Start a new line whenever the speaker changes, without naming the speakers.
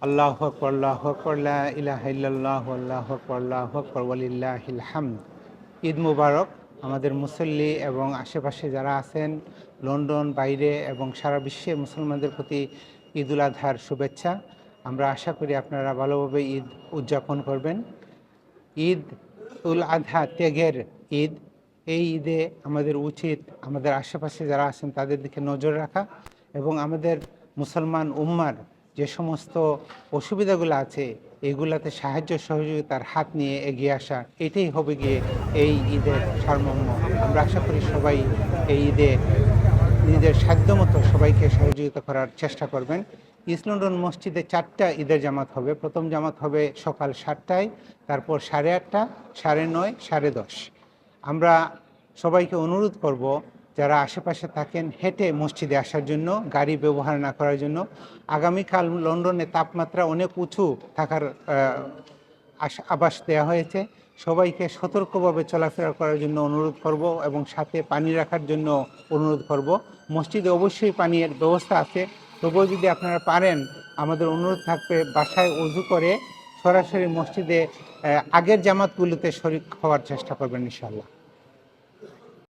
আল্লাহু আকবার, আল্লাহু আকবার, লা ইলাহা ইল্লাল্লাহু, আল্লাহু আকবার, আল্লাহু আকবার, ওয়ালিল্লাহিল হামদ। ঈদ মুবারক আমাদের মুসল্লি এবং আশেপাশে যারা আছেন, লন্ডন, বাইরে এবং সারা বিশ্বে মুসলমানদের প্রতি ঈদুল আজহার শুভেচ্ছা। আমরা আশা করি আপনারা ভালোভাবে ঈদ উদযাপন করবেন। ঈদ উল আজহা ত্যাগের ঈদ। এই ঈদে আমাদের উচিত আমাদের আশেপাশে যারা আছেন তাদের দিকে নজর রাখা এবং আমাদের মুসলমান উম্মার যে সমস্ত অসুবিধাগুলো আছে এগুলাতে সাহায্য সহযোগিতার হাত নিয়ে এগিয়ে আসা। এটাই হবে গিয়ে এই ঈদের সারমর্ম। আমরা আশা করি সবাই এই ঈদে নিজের সাধ্যমতো সবাইকে সহযোগিতা করার চেষ্টা করবেন। ইস্ট লন্ডন মসজিদে 4টা ঈদের জামাত হবে। প্রথম জামাত হবে সকাল 7টায়, তারপর 8:30, 9:30, 10:30। আমরা সবাইকে অনুরোধ করব যারা আশেপাশে থাকেন হেঁটে মসজিদে আসার জন্য, গাড়ি ব্যবহার না করার জন্য। আগামীকাল লন্ডনে তাপমাত্রা অনেক উঁচু থাকার আভাস দেওয়া হয়েছে। সবাইকে সতর্কভাবে চলাফেরা করার জন্য অনুরোধ করব এবং সাথে পানি রাখার জন্য অনুরোধ করব। মসজিদে অবশ্যই পানির ব্যবস্থা আছে, তবুও যদি আপনারা পারেন আমাদের অনুরোধ থাকবে বাসায় ওযু করে সরাসরি মসজিদে আগের জামাতগুলোতে শরীক হওয়ার চেষ্টা করবেন ইনশাআল্লাহ।